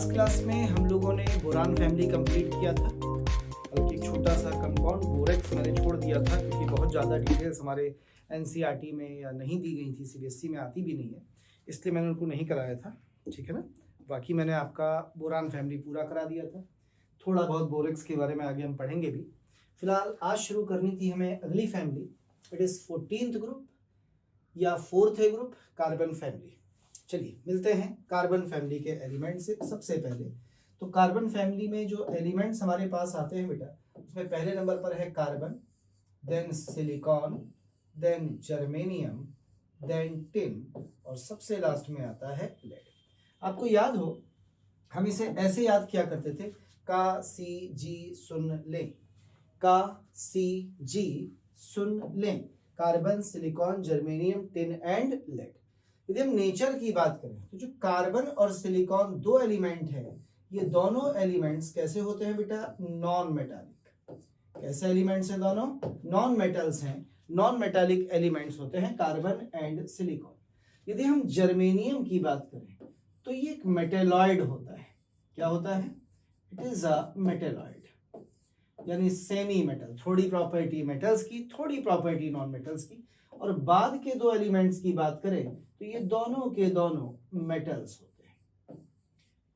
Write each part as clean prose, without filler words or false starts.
Last class में हम लोगों ने बोरान फैमिली कंप्लीट किया था, बल्कि एक छोटा सा कंपाउंड बोरेक्स मैंने छोड़ दिया था क्योंकि बहुत ज़्यादा डिटेल्स हमारे एनसीईआरटी में या नहीं दी गई थी, सीबीएसई में आती भी नहीं है, इसलिए मैंने उनको नहीं कराया था। ठीक है ना। बाकी मैंने आपका बोरान फैमिली पूरा करा दिया था। थोड़ा बहुत बोरेक्स के बारे में आगे हम पढ़ेंगे भी। फिलहाल आज शुरू करनी थी हमें अगली family, it is 14th group या 4th ग्रुप, कार्बन फैमिली। चलिए मिलते हैं कार्बन फैमिली के एलिमेंट से। सबसे पहले तो कार्बन फैमिली में जो एलिमेंट्स हमारे पास आते हैं बेटा, उसमें पहले नंबर पर है carbon, then silicon, then germanium, then tin और सबसे लास्ट में आता है लेड। आपको याद हो हम इसे ऐसे याद किया करते थे, का सी जी सुन लें, का सी जी सुन लें, carbon, silicon, germanium, tin and lead. यदि हम नेचर की बात करें तो जो कार्बन और सिलिकॉन दो एलिमेंट हैं, ये दोनों एलिमेंट्स कैसे होते हैं बेटा? Non metallic. कैसे एलिमेंट्स हैं दोनों? नॉन मेटल्स हैं, नॉन मेटालिक एलिमेंट्स होते हैं कार्बन एंड सिलिकॉन। यदि हम जर्मेनियम की बात करें तो ये एक मेटेलॉइड होता है। क्या होता है? इट इज अ मेटेलॉइड, यानी सेमी मेटल, थोड़ी प्रॉपर्टी मेटल्स की, थोड़ी प्रॉपर्टी नॉन मेटल्स की। और बाद के दो एलिमेंट्स की बात करें तो ये दोनों के दोनों मेटल्स होते हैं।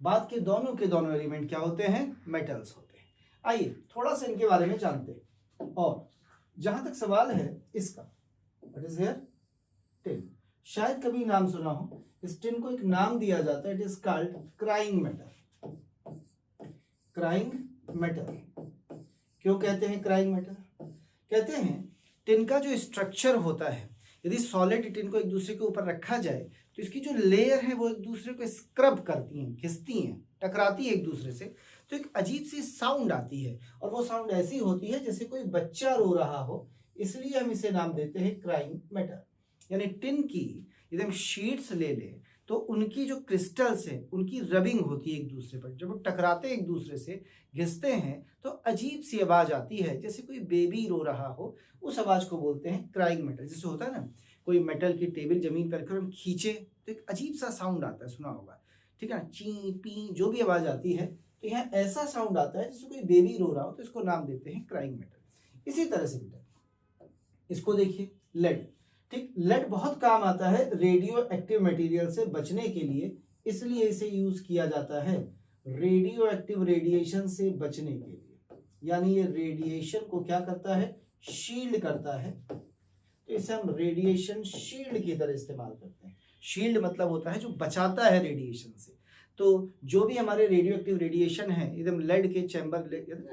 बाद के दोनों एलिमेंट क्या होते हैं? मेटल्स होते हैं। आइए थोड़ा सा इनके बारे में जानते हैं। और जहां तक सवाल है इसका, व्हाट इज हियर? टिन। शायद कभी नाम सुना हो, इस टिन को एक नाम दिया जाता है, it is called crying metal. Crying metal क्यों कहते हैं क्राइंग मेटल? कहते हैं टिन का जो स्ट्रक्चर होता है, यदि सॉलिड टिन को एक दूसरे के ऊपर रखा जाए तो इसकी जो लेयर है वो एक दूसरे को स्क्रब करती हैं, घिसती हैं, टकराती है एक दूसरे से, तो एक अजीब सी साउंड आती है। और वो साउंड ऐसी होती है जैसे कोई बच्चा रो रहा हो, इसलिए हम इसे नाम देते हैं क्राइंग मेटल। यानी टिन की यदि हम शीट्स ले लें तो उनकी जो क्रिस्टल्स हैं उनकी रबिंग होती है एक दूसरे पर, जब वो टकराते एक दूसरे से, घिसते हैं, तो अजीब सी आवाज आती है जैसे कोई बेबी रो रहा हो। उस आवाज को बोलते हैं क्राइंग मेटल। जैसे होता है ना, कोई मेटल की टेबल जमीन पर रखकर हम खींचे तो एक अजीब सा साउंड आता है, सुना होगा, ठीक है ना, ची पी जो भी आवाज आती है, तो यहाँ ऐसा साउंड आता है जैसे कोई बेबी रो रहा हो, तो इसको नाम देते हैं क्राइंग मेटल। इसी तरह से बेटा इसको देखिए, लेड। ठीक, लेड बहुत काम आता है रेडियो एक्टिव मटेरियल से बचने के लिए, इसलिए इसे यूज किया जाता है रेडियो एक्टिव रेडिएशन से बचने के लिए। यानी ये रेडिएशन को क्या करता है? शील्ड करता है। तो इसे हम रेडिएशन शील्ड की तरह इस्तेमाल करते हैं। शील्ड मतलब होता है जो बचाता है रेडिएशन से। तो जो भी हमारे रेडियो एक्टिव रेडिएशन है, एकदम लेड के चैम्बर,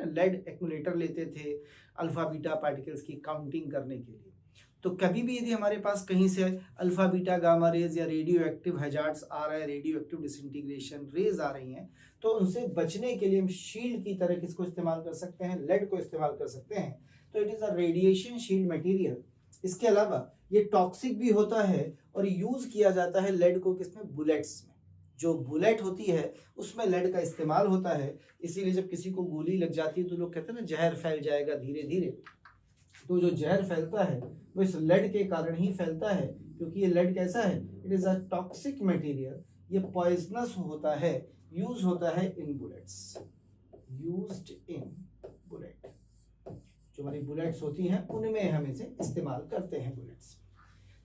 लेड एक्यूमुलेटर लेते थे अल्फा बीटा पार्टिकल्स की काउंटिंग करने के लिए। तो कभी भी यदि हमारे पास कहीं से अल्फा बीटा गामा रेज या रेडियो एक्टिव हैजार्ड्स आ रहा है, रेडियो एक्टिव डिसइंटीग्रेशन रेज आ रही हैं, तो उनसे बचने के लिए हम शील्ड की तरह किसको इस्तेमाल कर सकते हैं? लेड को इस्तेमाल कर सकते हैं। तो it is a radiation shield material. इसके अलावा ये टॉक्सिक भी होता है और यूज किया जाता है लेड को किसमें? बुलेट्स में। जो बुलेट होती है उसमें लेड का इस्तेमाल होता है। इसीलिए जब किसी को गोली लग जाती है तो लोग कहते हैं ना जहर फैल जाएगा धीरे धीरे, तो जो जहर फैलता है वो इस लेड के कारण ही फैलता है, क्योंकि ये लेड कैसा है? It is a toxic material. ये पॉइजनस होता है, यूज होता है इन बुलेट्स, यूज्ड इन बुलेट। जो हमारी बुलेट्स होती हैं उनमें हम इसे इस्तेमाल करते हैं, बुलेट्स।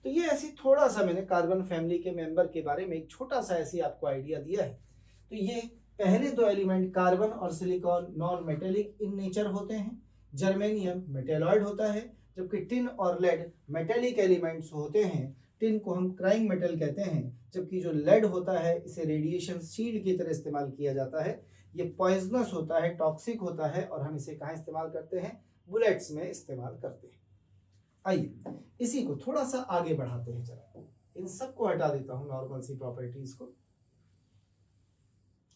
तो ये ऐसी थोड़ा सा मैंने कार्बन फैमिली के मेंबर के बारे में एक छोटा सा ऐसी आपको आइडिया दिया है। तो ये पहले दो एलिमेंट कार्बन और silicon non metallic in nature होते हैं, जर्मेनियम मेटेलॉइड होता है, जबकि टिन और लेड मेटेलिक एलिमेंट्स होते हैं। टिन को हम क्राइंग मेटल कहते हैं, जबकि जो लेड होता है इसे रेडिएशन शील्ड की तरह इस्तेमाल किया जाता है। ये पॉइजनस होता है, टॉक्सिक होता है, और हम इसे कहाँ इस्तेमाल करते हैं? बुलेट्स में इस्तेमाल करते हैं। आइए इसी को थोड़ा सा आगे बढ़ाते हैं। जरा इन सबको हटा देता हूं, नॉर्मल सी प्रॉपर्टीज को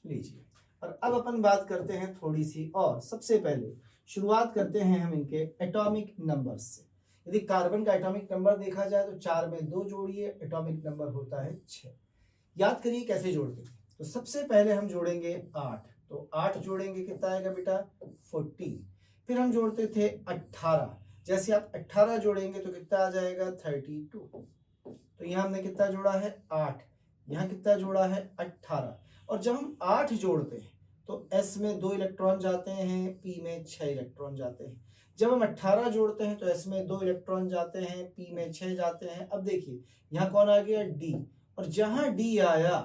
लीजिए, और अब अपन बात करते हैं थोड़ी सी और। सबसे पहले शुरुआत करते हैं हम इनके एटॉमिक नंबर्स से। यदि कार्बन का एटॉमिक नंबर देखा जाए तो 4 में 2 जोड़िए, एटॉमिक नंबर होता है 6। याद करिए कैसे जोड़ते हैं। तो सबसे पहले हम जोड़ेंगे 8, तो 8 जोड़ेंगे कितना आएगा बेटा? 14। फिर हम जोड़ते थे 18, जैसे आप 18 जोड़ेंगे तो कितना आ जाएगा? 32। तो यहाँ हमने कितना जोड़ा है? 8। यहाँ कितना जोड़ा है? 18। और जब हम 8 जोड़ते हैं तो S में 2 इलेक्ट्रॉन जाते हैं, P में 6 इलेक्ट्रॉन जाते हैं। जब हम 18 जोड़ते हैं तो S में 2 इलेक्ट्रॉन जाते हैं, P में 6 जाते हैं। अब देखिए यहाँ कौन आ गया, D, और जहां D आया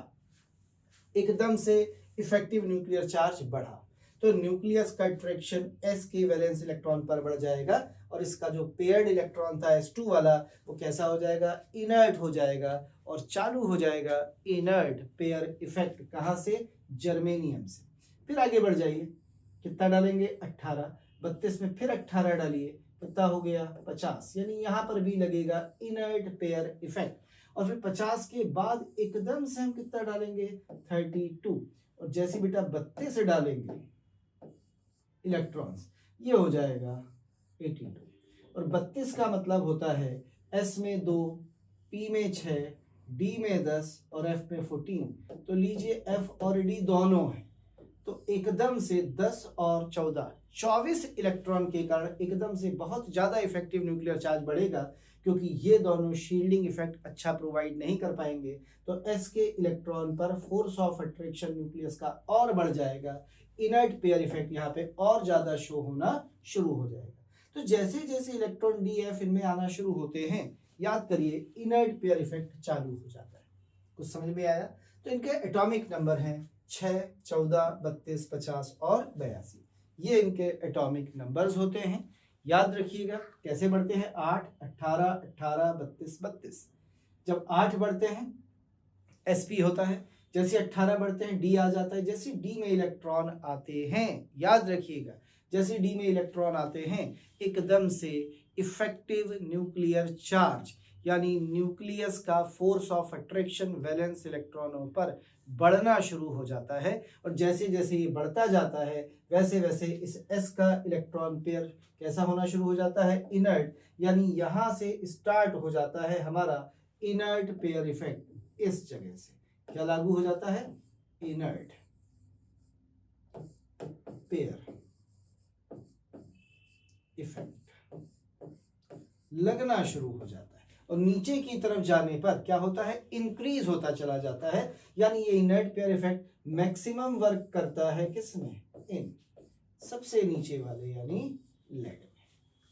एकदम से इफेक्टिव न्यूक्लियर चार्ज बढ़ा, तो न्यूक्लियस का अट्रैक्शन S के वैलेंस इलेक्ट्रॉन पर बढ़ जाएगा और इसका जो पेयर्ड इलेक्ट्रॉन था S2 वाला वो कैसा हो जाएगा, इनर्ट हो जाएगा और चालू हो जाएगा इनर्ट पेयर इफेक्ट। कहाँ से, जर्मेनियम से। फिर आगे बढ़ जाइए, कितना डालेंगे, 18, 32 में फिर 18 डालिए, कितना हो गया, 50, यानी यहाँ पर भी लगेगा इनर्ट पेयर इफेक्ट। और फिर 50 के बाद एकदम से हम कितना डालेंगे, 32, और जैसे बेटा 32 से डालेंगे इलेक्ट्रॉन्स, ये हो जाएगा 82। और 32 का मतलब होता है S में 2, P में 6, D में 10 और F में 14। तो लीजिए F और D दोनों हैं, तो एकदम से 10 और 14, 24 इलेक्ट्रॉन के कारण एकदम से बहुत ज्यादा इफेक्टिव न्यूक्लियर चार्ज बढ़ेगा, क्योंकि ये दोनों शील्डिंग इफेक्ट अच्छा प्रोवाइड नहीं कर पाएंगे। तो S के इलेक्ट्रॉन पर फोर्स ऑफ अट्रैक्शन न्यूक्लियस का और बढ़ जाएगा, इनर्ट पेयर इफेक्ट यहाँ पे और ज्यादा शो होना शुरू हो जाएगा। तो जैसे जैसे इलेक्ट्रॉन D F इनमें आना शुरू होते हैं, याद करिए इनर्ट पेयर इफेक्ट चालू हो जाता है। कुछ समझ में आया? तो इनके एटॉमिक नंबर हैं 6, 14, 32, 50 और 82। ये इनके एटॉमिक नंबर्स होते हैं। याद रखिएगा कैसे बढ़ते हैं, 8, 18, 18, 32, 32। जब 8 बढ़ते हैं sp होता है, जैसे 18 बढ़ते हैं d आ जाता है। जैसे d में इलेक्ट्रॉन आते हैं, याद रखिएगा, जैसे d में इलेक्ट्रॉन आते हैं एकदम से इफेक्टिव न्यूक्लियर चार्ज यानी न्यूक्लियस का फोर्स ऑफ अट्रैक्शन वैलेंस इलेक्ट्रॉनों पर बढ़ना शुरू हो जाता है। और जैसे जैसे ये बढ़ता जाता है वैसे वैसे इस S का इलेक्ट्रॉन पेयर कैसा होना शुरू हो जाता है, इनर्ट, यानी यहां से स्टार्ट हो जाता है हमारा इनर्ट पेयर इफेक्ट। इस जगह से क्या लागू हो जाता है, इनर्ट पेयर इफेक्ट लगना शुरू हो जाता है। और नीचे की तरफ जाने पर क्या होता है, इंक्रीज होता चला जाता है, यानी ये inert pair effect maximum work करता है किसमें, इन सबसे नीचे वाले यानी लेड में।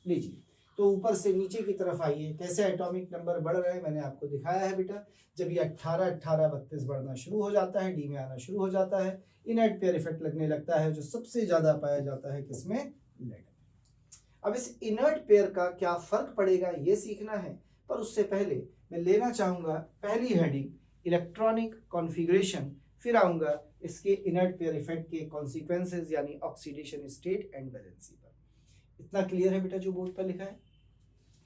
लीजिए तो ऊपर से नीचे की तरफ आइए, कैसे एटॉमिक नंबर बढ़ रहे हैं मैंने आपको दिखाया है बेटा। जब ये 18, 18, 32 बढ़ना शुरू हो जाता है, डी में आना शुरू हो जाता है, इनर्ट पेयर इफेक्ट लगने लगता है, जो सबसे ज्यादा पाया जाता है किसमें, लेड। अब इस इनर्ट पेयर का क्या फर्क पड़ेगा ये सीखना है, पर उससे पहले मैं लेना चाहूंगा पहली हेडिंग इलेक्ट्रॉनिक कॉन्फ़िगरेशन, फिर आऊंगा इसके इनर्ट पेयर इफेक्ट के कॉन्सिक्वेंसेस यानी ऑक्सीडेशन स्टेट एंड वैलेंसी पर। इतना क्लियर है बेटा जो बोर्ड पर लिखा है?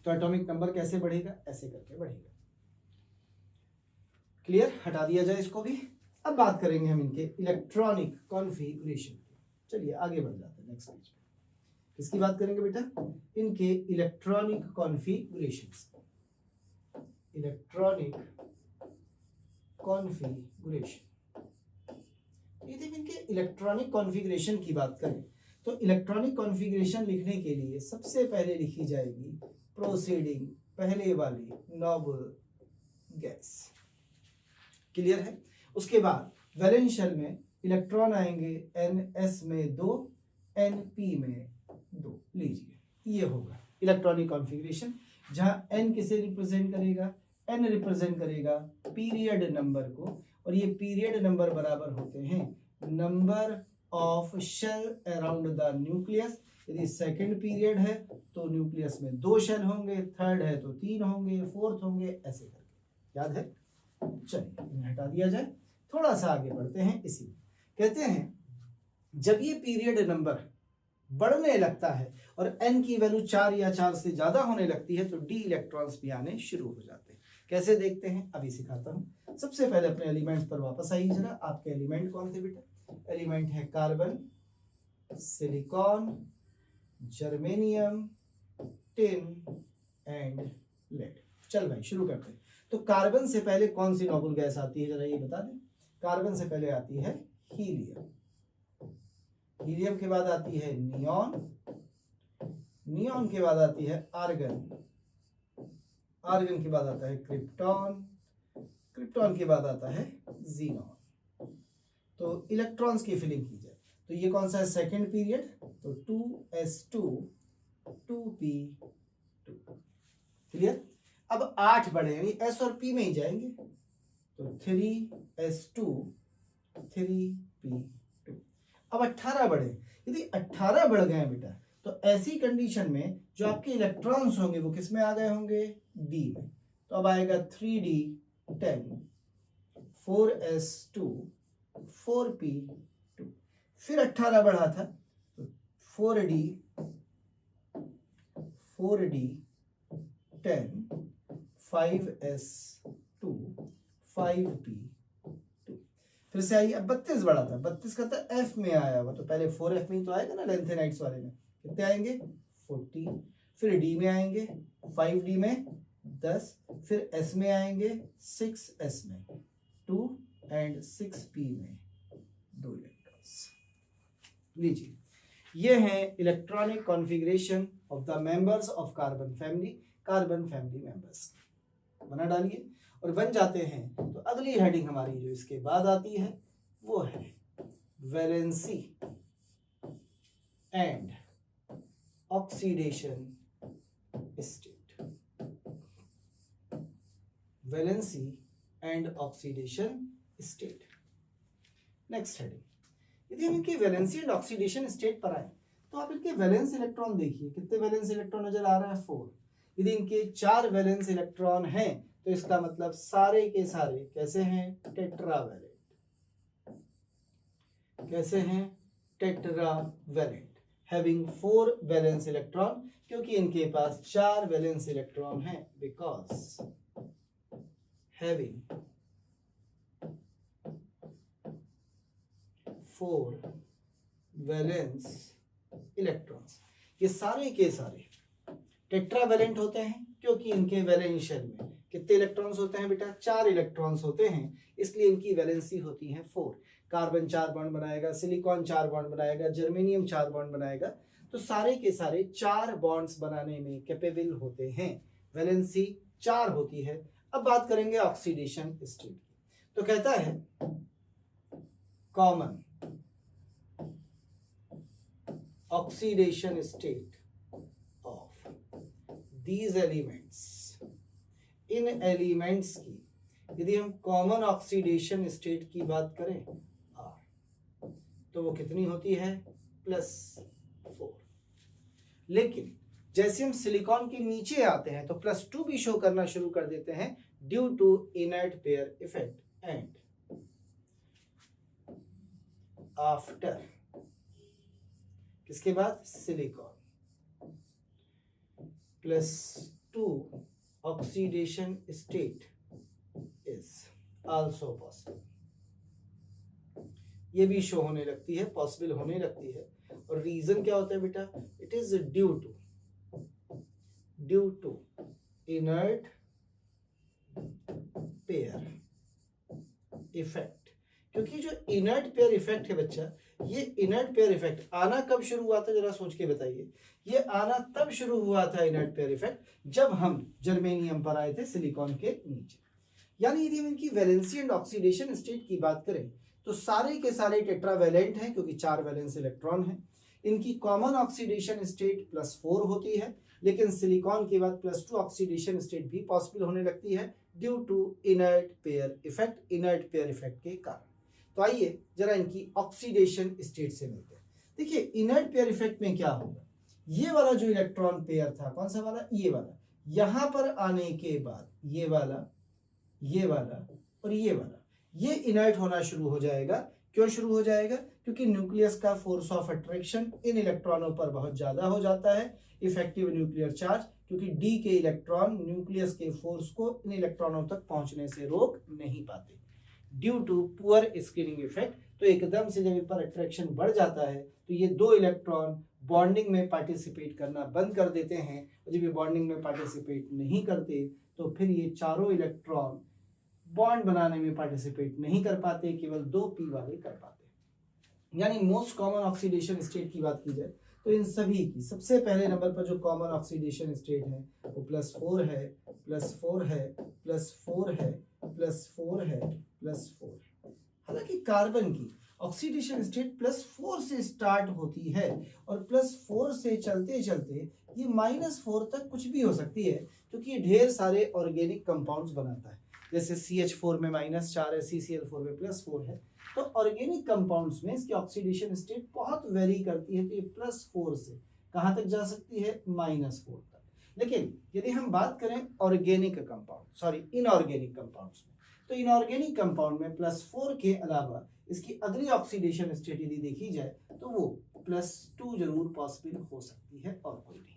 तो एटॉमिक नंबर कैसे बढ़ेगा, ऐसे करके बढ़ेगा। क्लियर, हटा दिया जाए इसको भी। अब बात करेंगे हम इनके इलेक्ट्रॉनिक कॉन्फ़िगरेशन की। चलिए आगे बढ़ जाते हैं नेक्स्ट पेज पे। किसकी बात करेंगे बेटा, इनके इलेक्ट्रॉनिक कॉन्फ़िगरेशंस। इलेक्ट्रॉनिक कॉन्फ़िगरेशन, यदि इनके इलेक्ट्रॉनिक कॉन्फ़िगरेशन की बात करें तो इलेक्ट्रॉनिक कॉन्फ़िगरेशन लिखने के लिए सबसे पहले लिखी जाएगी प्रोसीडिंग पहले वाली नोबल गैस। क्लियर है? उसके बाद वैलेंस शेल में इलेक्ट्रॉन आएंगे NS में 2, NP में 2। लीजिए ये होगा इलेक्ट्रॉनिक कॉन्फ़िगरेशन, जहां N किसे रिप्रेजेंट करेगा, N रिप्रेजेंट करेगा पीरियड नंबर को, और ये पीरियड नंबर बराबर होते हैं number of shell around the nucleus. यदि सेकंड पीरियड है तो न्यूक्लियस में 2 शेल होंगे, थर्ड है तो 3 होंगे, फोर्थ होंगे, ऐसे करके। याद है? चलिए इन्हें हटा दिया जाए, थोड़ा सा आगे बढ़ते हैं। इसी कहते हैं जब ये पीरियड नंबर बढ़ने लगता है और N की वैल्यू 4 या 4 से ज्यादा होने लगती है तो D इलेक्ट्रॉन्स भी आने शुरू हो जाते हैं। कैसे देखते हैं अभी सिखाता हूं। सबसे पहले अपने एलिमेंट्स पर वापस आइए जरा। आपके एलिमेंट कौन थे बेटा? एलिमेंट है carbon, silicon, germanium, tin and lead. चल भाई शुरू करते हैं। तो कार्बन से पहले कौन सी नोबल गैस आती है जरा ये बता दें। कार्बन से पहले आती है हीलियम, हीलियम के बाद आती है नियॉन, नियॉन के बाद आती है आर्गन, आर्गन के बाद आता है क्रिप्टॉन, क्रिप्टॉन के बाद आता है जीनॉन। तो इलेक्ट्रॉन्स की फिलिंग की जाए, तो ये कौन सा है, सेकेंड पीरियड, तो 2s2 2p2। क्लियर। अब 8 बढ़े यानी s और p में ही जाएंगे, तो 3s2 3p2। अब 18 बढ़े, यदि 18 बढ़ गए बेटा तो ऐसी कंडीशन में जो आपके इलेक्ट्रॉन्स होंगे वो किस में आ गए होंगे, d में। तो अब आएगा 3d10 4s2 4p2। फिर 18 बढ़ा था तो 4d10 5s2 5p2। फिर से आई, अब 32 बढ़ा था, 32 का था f में आया हुआ, तो पहले 4f में ही तो आएगा ना लेंथेनाइट्स वाले में, कितने आएंगे 40। फिर d में आएंगे 5d में 10, फिर s में आएंगे 6s में 2 एंड 6p में 2 इलेक्ट्रॉन्स। लीजिए, ये है electronic configuration of the members of carbon family members. बना डालिए और बन जाते हैं। तो अगली हेडिंग हमारी जो इसके बाद आती है वो है valency and oxidation state. Valency and oxidation state. Next heading, यदि हम इनके वैलेंसी एंड ऑक्सीडेशन स्टेट पर आए तो आप इनके वैलेंस इलेक्ट्रॉन देखिए, कितने वैलेंस इलेक्ट्रॉन नजर आ रहा है, 4। यदि इनके 4 वैलेंस इलेक्ट्रॉन हैं तो इसका मतलब सारे के सारे कैसे हैं, टेट्रावैलेंट। कैसे हैं, टेट्रावैलेंट, हैविंग 4 वैलेंस इलेक्ट्रॉन, क्योंकि इनके पास 4 वैलेंस इलेक्ट्रॉन हैं, बिकॉज हैविंग 4 वैलेंस इलेक्ट्रॉन्स। ये सारे के सारे टेट्रावैलेंट होते हैं क्योंकि इनके वैलेंस शेल में कितने इलेक्ट्रॉन्स होते हैं बेटा, 4 इलेक्ट्रॉन्स होते हैं, इसलिए इनकी वैलेंसी होती है 4। कार्बन 4 बॉन्ड बनाएगा, सिलिकॉन 4 बॉन्ड बनाएगा, जर्मेनियम 4 बॉन्ड बनाएगा, तो सारे के सारे 4 बॉन्ड्स बनाने में कैपेबल होते हैं, वैलेंसी 4 होती है। अब बात करेंगे ऑक्सीडेशन स्टेट की, तो कहता है common oxidation state of these elements. In elements की यदि हम कॉमन ऑक्सीडेशन स्टेट की बात करें R, तो वो कितनी होती है, +4। लेकिन जैसे हम सिलिकॉन के नीचे आते हैं तो +2 भी शो करना शुरू कर देते हैं due to inert pair effect and after, किसके बाद, silicon +2 oxidation state is also possible. ये भी शो होने लगती है, पॉसिबल होने लगती है। और रीजन क्या होता है बेटा, it is due to inert pair effect. क्योंकि जो इनर्ट पेयर इफेक्ट है बच्चा, ये इनर्ट पेयर इफेक्ट आना कब शुरू हुआ था, जरा सोच के बताइए। ये आना तब शुरू हुआ था इनर्ट पेयर इफेक्ट जब हम जर्मेनियम पर आए थे सिलिकॉन के नीचे। यानी यदि हम इनकी वैलेंसी एंड ऑक्सीडेशन स्टेट की बात करें तो सारे के सारे टेट्रावैलेंट हैं क्योंकि 4 वैलेंस इलेक्ट्रॉन हैं। इनकी कॉमन ऑक्सीडेशन स्टेट +4 होती है, लेकिन सिलिकॉन के बाद +2 ऑक्सीडेशन स्टेट भी पॉसिबल होने लगती है due to inert pair effect के कारण। तो आइए जरा इनकी ऑक्सीडेशन स्टेट से मिलते हैं। देखिए इनर्ट पेयर इफेक्ट में क्या होगा, ये वाला जो इलेक्ट्रॉन पेयर था, कौन सा वाला, ये वाला, यहां पर आने के बाद ये वाला और ये वाला, ये इनर्ट होना शुरू हो जाएगा। क्यों शुरू हो जाएगा, क्योंकि न्यूक्लियस का फोर्स ऑफ अट्रैक्शन इन इलेक्ट्रॉनों पर बहुत ज्यादा हो जाता है, इफेक्टिव न्यूक्लियर चार्ज, क्योंकि डी के इलेक्ट्रॉन न्यूक्लियस के फोर्स को इन इलेक्ट्रॉनों तक पहुंचने से रोक नहीं पाते due to poor screening effect. तो एकदम से जब इन पर अट्रैक्शन बढ़ जाता है तो ये 2 इलेक्ट्रॉन बॉन्डिंग में पार्टिसिपेट करना बंद कर देते हैं, और जब ये बॉन्डिंग में पार्टिसिपेट नहीं करते तो फिर ये चारों इलेक्ट्रॉन बॉन्ड बनाने में पार्टिसिपेट नहीं कर पाते, केवल 2p वाले कर पाते। यानी मोस्ट कॉमन ऑक्सीडेशन स्टेट की बात की जाए तो इन सभी की सबसे पहले नंबर पर जो कॉमन ऑक्सीडेशन स्टेट है वो +4 है, +4 है, +4 है, +4 है, +4 है। हालांकि कार्बन की ऑक्सीडेशन स्टेट +4 से स्टार्ट होती है और +4 से चलते चलते ये -4 तक कुछ भी हो सकती है, क्योंकि ये ढेर सारे ऑर्गेनिक कंपाउंड्स बनाता है। जैसे CH4 में -4 है, CCl4 में +4 है। तो ऑर्गेनिक कंपाउंड्स में इसकी ऑक्सीडेशन स्टेट बहुत वेरी करती है, तो ये +4 से कहाँ तक जा सकती है, -4 तक। लेकिन यदि हम बात करें organic compound, sorry inorganic compounds में, तो इनऑर्गेनिक कंपाउंड में +4 के अलावा इसकी अगली ऑक्सीडेशन स्टेट यदि देखी जाए तो वो +2 जरूर पॉसिबल हो सकती है और कोई नहीं।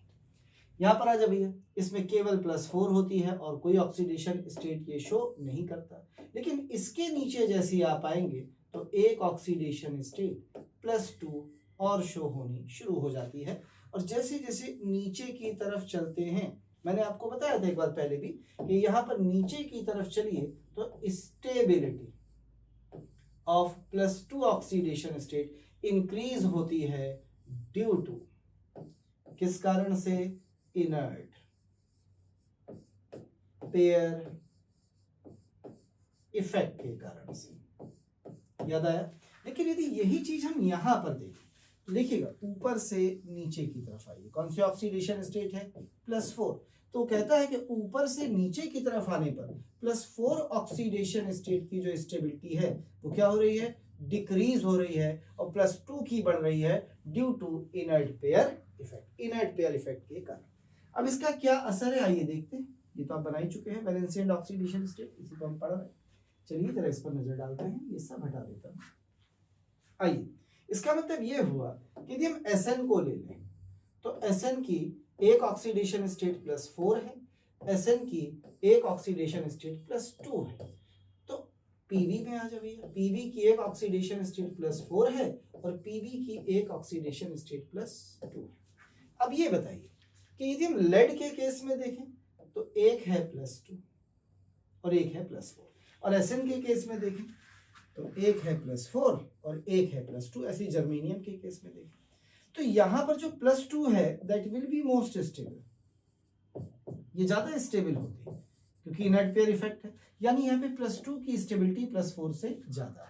यहाँ पर आ जा भैया, इसमें केवल +4 होती है और कोई ऑक्सीडेशन स्टेट ये शो नहीं करता। लेकिन इसके नीचे जैसे आप आएंगे तो एक ऑक्सीडेशन स्टेट +2 और शो होनी शुरू हो जाती है। और जैसे जैसे नीचे की तरफ चलते हैं, मैंने आपको बताया था एक बार पहले भी कि यहाँ पर नीचे की तरफ चलिए तो stability of +2 oxidation state increase होती है ड्यू टू किस कारण से, इनर्ट पेयर इफेक्ट के कारण से। याद आया? लेकिन यदि यही चीज हम यहां पर देखें तो देखिएगा ऊपर से नीचे की तरफ आइए, कौन सी ऑक्सीडेशन स्टेट है, +4। तो कहता है कि ऊपर से नीचे की तरफ आने पर +4 ऑक्सीडेशन स्टेट की जो स्टेबिलिटी है वो क्या हो रही है, डिक्रीज हो रही है, और +2 की बढ़ रही है due to inert pair effect, inert pair effect के कारण। अब इसका क्या असर है आइए देखते हैं। ये तो आप बना ही चुके हैं, वैलेंसी एंड ऑक्सीडेशन स्टेट, इसी को हम पढ़ रहे हैं। चलिए जरा इस पर नजर डालते हैं, ये सब हटा देता हूं। आइए, इसका मतलब ये हुआ कि यदि हम SN को ले लें तो SN की एक ऑक्सीडेशन स्टेट +4 है, SN की एक ऑक्सीडेशन स्टेट +2 है। तो PV में आ जाइए, PV की एक ऑक्सीडेशन स्टेट +4 है और PV की एक ऑक्सीडेशन स्टेट +2 है। अब ये बताइए कि यदि हम लेड के केस में देखें तो एक है +2 और एक है +4, और SN के केस में देखें तो एक है +4 और एक है +2, ऐसी जर्मेनियम के केस में देखें तो यहां पर जो +2 है that will be most stable, ये ज्यादा स्टेबल होती है क्योंकि इनर्ट पेयर इफेक्ट है, यानी यहाँ पे +2 की स्टेबिलिटी +4 से ज्यादा है।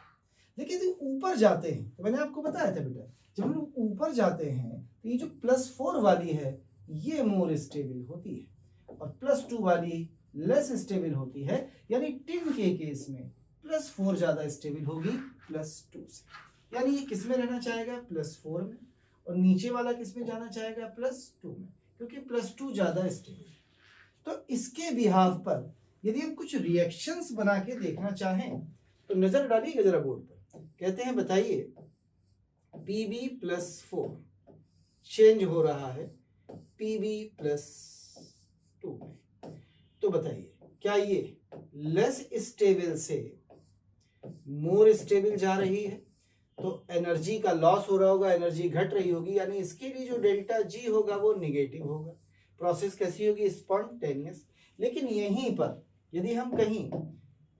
लेकिन यदि ऊपर जाते हैं तो मैंने आपको बताया था बेटा, जब हम लोग ऊपर जाते हैं तो ये जो +4 वाली है ये मोर स्टेबल होती है और +2 वाली लेस स्टेबल होती है, यानी टिन के केस में +4 ज्यादा स्टेबल होगी +2 से, यानी ये किस में रहना चाहेगा, +4 में, और नीचे वाला किस में जाना चाहेगा, +2 में, क्योंकि +2 ज्यादा स्टेबल। तो इसके बिहाफ पर यदि हम कुछ रिएक्शंस बना के देखना चाहें तो नजर डालिएगा जरा बोर्ड पर। कहते हैं बताइए Pb+4 चेंज हो रहा है Pb+2 में, तो बताइए क्या ये लेस स्टेबल से मोर स्टेबल जा रही है, तो एनर्जी का लॉस हो रहा होगा, एनर्जी घट रही होगी, यानी इसके लिए जो डेल्टा G होगा वो निगेटिव होगा। प्रोसेस कैसी होगी, स्पॉन्टेनियस। लेकिन यहीं पर यदि हम कहीं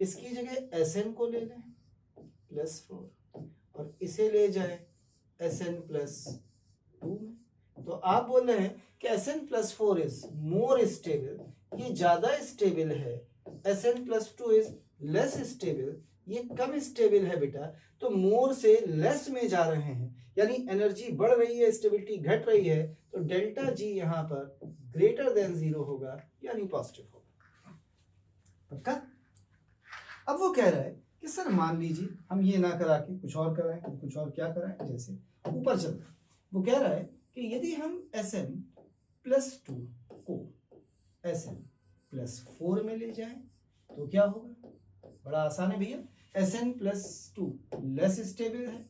इसकी जगह SN को ले लें +4 और इसे ले जाए SN+2 में, तो आप बोल रहे हैं कि SN+4 इज मोर स्टेबल, ये ज्यादा स्टेबल है, SN+2 इज लेस स्टेबल, ये कम स्टेबल है बेटा। तो मोर से लेस में जा रहे हैं, यानी एनर्जी बढ़ रही है, स्टेबिलिटी घट रही है, तो डेल्टा G यहां पर ग्रेटर देन 0 होगा, यानी पॉजिटिव होगा। पक्का? अब वो कह रहा है कि सर मान लीजिए हम ये ना करा के कुछ और कराएं, कुछ और क्या कराएं, जैसे ऊपर चल रहा है, वो कह रहा है कि यदि हम SN+2 को SN+4 में ले जाएं तो क्या होगा, बड़ा आसान है भैया। SN+2 लेस स्टेबल है,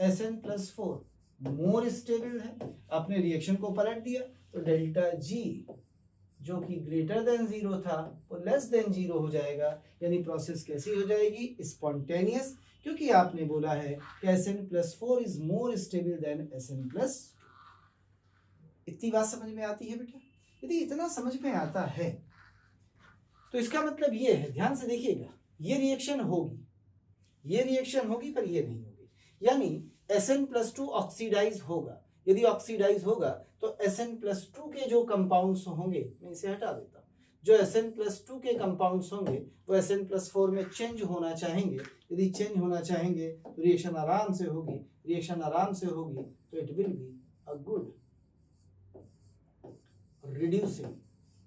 SN+4 मोर स्टेबल है। आपने रिएक्शन को पलट दिया तो डेल्टा G जो कि ग्रेटर देन 0 था वो लेस देन 0 हो जाएगा, यानी प्रोसेस कैसी हो जाएगी, स्पॉन्टेनियस, क्योंकि आपने बोला है कि SN+4 is more stable then SN+2। इतनी बात समझ में आती है बेटा? यदि इतना समझ में आता है तो इसका मतलब ये है, ध्यान से देखिएगा, ये रिएक्शन होगी, ये रिएक्शन होगी पर ये नहीं होगी, यानी SN+2 ऑक्सीडाइज होगा। यदि ऑक्सीडाइज होगा तो SN+2 के जो कंपाउंड्स होंगे, मैं इसे हटा देता हूं, जो SN+2 के कंपाउंड्स होंगे वो SN+4 में चेंज होना चाहेंगे, यदि चेंज होना चाहेंगे तो रिएक्शन आराम से होगी, रिएक्शन आराम से होगी तो it will be a good reducing